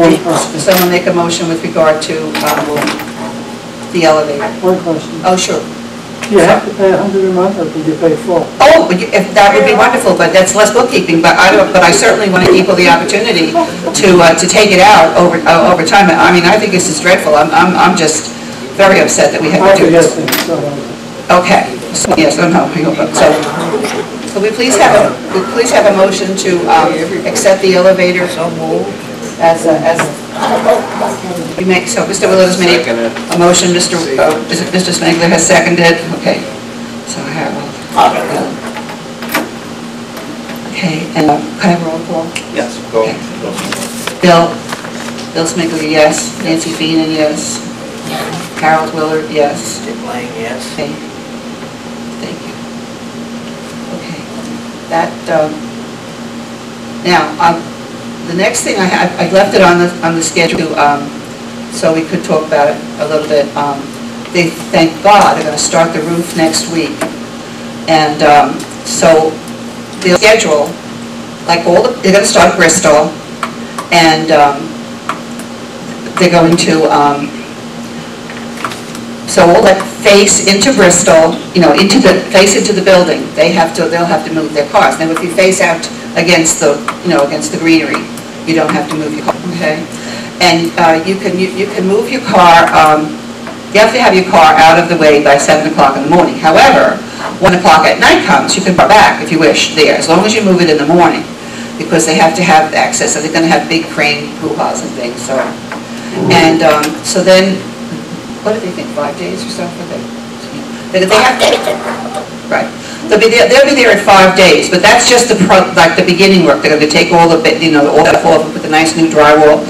One question. Someone make a motion with regard to the elevator. One question. Oh, sure. Do you have to pay $100 a month, or can you pay full? Oh, if that would be wonderful, but that's less bookkeeping. But I certainly want to give people the opportunity to take it out over time. I mean, I think this is dreadful. I'm just very upset that we have to do this. Okay. So, yes. Oh no. So, could we please have a motion to accept the elevator? So moved. As you make, so Mr. Willis made a motion, Mr. Smegler has seconded. Okay, so Harold. Okay, and can I have a roll call? Yes, go. Okay. Bill Smegler, yes. Nancy Feenan, yes. Harold Willard, yes. Dick Lang, yes. Okay, thank you. Okay, that now the next thing I left it on the schedule so we could talk about it a little bit. They, thank God, they're going to start the roof next week, and so they'll schedule like they're going to start Bristol, and they're going to so all that face into Bristol, face into the building, they'll have to move their cars. Now, if you face out against the greenery, you don't have to move your car. Okay, and you can move your car. You have to have your car out of the way by 7 o'clock in the morning. However, 1 o'clock at night comes, you can park back if you wish there, as long as you move it in the morning, because they have to have access. So they're going to have big crane hoo-has and things. So, and so then, what do they think? 5 days or so for them? They have to, right. They'll be there at 5 days, but that's just the beginning work. They're going to take all the all that off and put the nice new drywall up,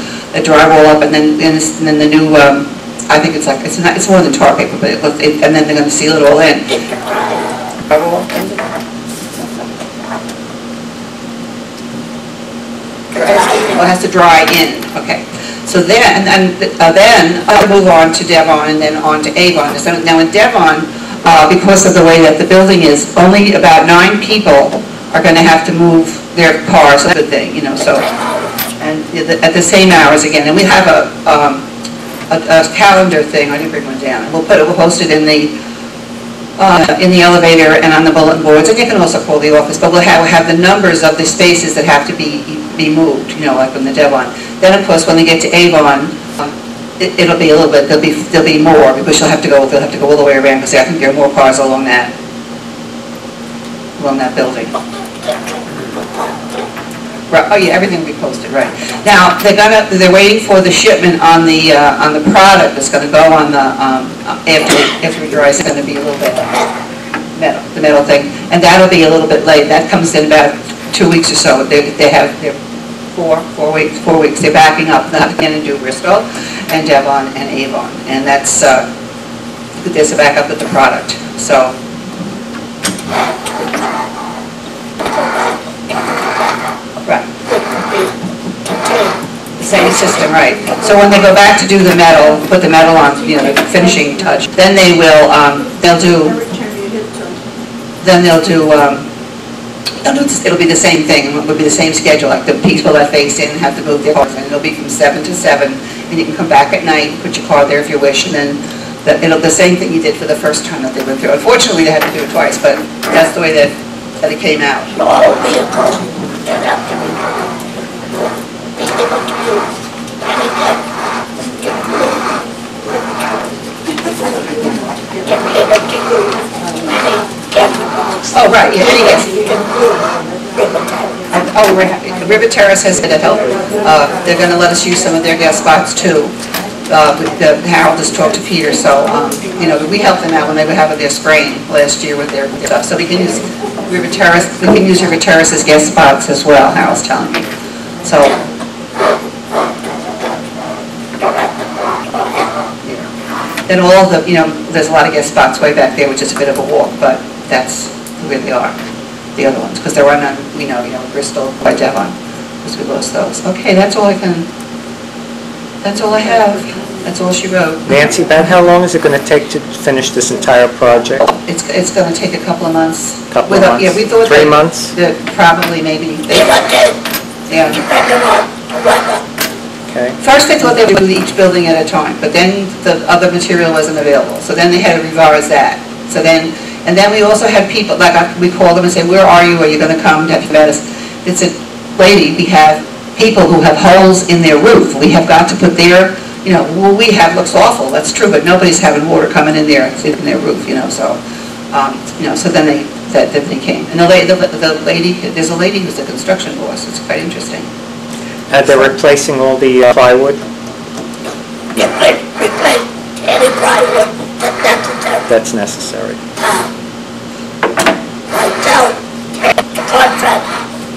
and then the new. I think it's more than tar paper, but and then they're going to seal it all in. It has to dry in. Okay. So then I'll move on to Devon and then on to Avon. So now in Devon, because of the way that the building is, only about 9 people are going to have to move their cars. That's a good thing, So, and at the same hours again. And we have a calendar thing. I didn't bring one down. We'll post it in the elevator and on the bulletin boards. And you can also call the office. But we'll have the numbers of the spaces that have to be moved. Like in the Devon. Then of course when they get to Avon, it'll be a little bit. There'll be more because they'll have to go all the way around because I think there are more cars along that building. Right. Oh yeah, everything will be posted. Right. Now they're waiting for the shipment on the product that's going to go on the after it dries. It's going to be a little bit the metal thing, and that'll be a little bit late. That comes in about 2 weeks or so. They're 4 weeks. They're backing up. Not going to do Bristol and Devon and Avon, and that's there's a backup with the product. So. Right. The same system, right. So when they go back to do the metal, put the metal on, the finishing touch, then they will, it'll be the same thing. It'll be the same schedule. Like the people that face in have to move their cars, and it'll be from 7 to 7, and you can come back at night, put your car there if you wish, and then the same thing you did for the first time that they went through. Unfortunately, they had to do it twice, but that's the way that it came out. All vehicles turn out to be oh, right, yeah, River Terrace has been a help. They're going to let us use some of their guest spots too. Harold just talked to Peter, so we helped them out when they were having their spraying last year with their stuff. So we can use River Terrace. We can use River Terrace as guest spots as well. Harold's telling me. So. Then all the there's a lot of guest spots way back there, which is a bit of a walk, but that's where they are. The other ones, because there are none. We know, Bristol by Devon, because we lost those. Okay, that's all I can. That's all I have. That's all she wrote. Nancy, about how long is it going to take to finish this entire project? It's going to take a couple of months. Couple of months? Yeah, we thought 3 months? Probably, maybe. Yeah. Okay. First, they thought they would do each building at a time, but then the other material wasn't available, so then they had to revise that. So then, and then we also had people, like, we called them and said, where are you, are you going to come to us? They said, lady, we have people who have holes in their roof, we have got to put their, well, we have, looks awful, that's true, but nobody's having water coming in there, in their roof, so, so then they came. And the lady, there's a lady who's a construction boss, it's quite interesting. They're replacing all the plywood? Replace any plywood that's necessary. That's necessary. I tell the contract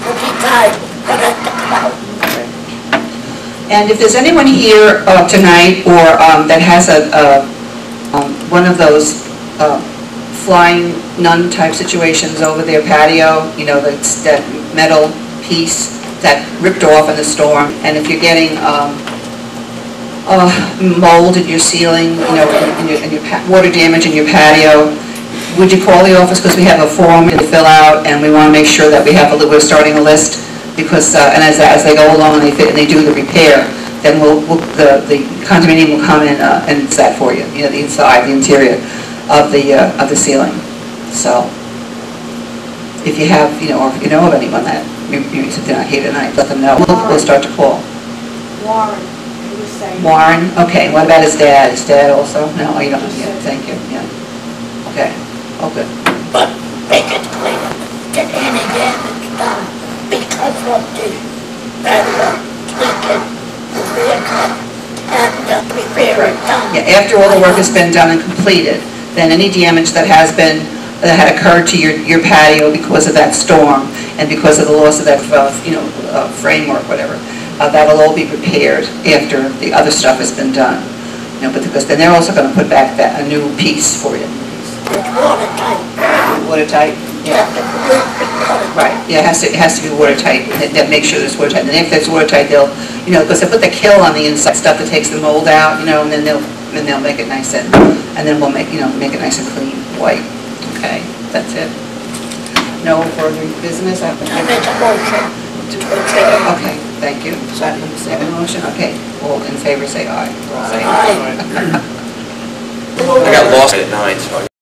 will decide what has to come out. Okay. And if there's anyone here tonight or that has one of those flying nun type situations over their patio, that's that metal piece that ripped off in the storm, and if you're getting mold in your ceiling, and your water damage in your patio, would you call the office, because we have a form to fill out, and we want to make sure that we're starting a list, because and as they go along and they do the repair, then the condominium will come in and it's that for you, the inside, the interior of the ceiling. So if you have, or if you know of anyone that maybe they're not here tonight, let them know. We'll start to call. Warren, he was saying. Warren, okay. What about his dad? His dad also? No, you don't. Yeah, thank you. Yeah. Okay. Oh, good. But make it clear that any damage done because of the leaking, rear cut, and repair it done. Yeah, after all the work has been done and completed, then any damage that had occurred to your patio because of that storm and because of the loss of that framework, whatever, that'll all be repaired after the other stuff has been done. But because then they're also going to put back a new piece for you. It's watertight. Watertight. Yeah. Right. Yeah, it has to be watertight. That make sure it's watertight. And if it's watertight, they'll, because they put the kill on the inside, stuff that takes the mold out, and then they'll make it nice and then we'll make it nice and clean, white. Okay, that's it. No further business. I make a motion to adjourn. Okay, thank you. Second motion. Okay, all in favor say aye. Aye. I got lost at 9, so I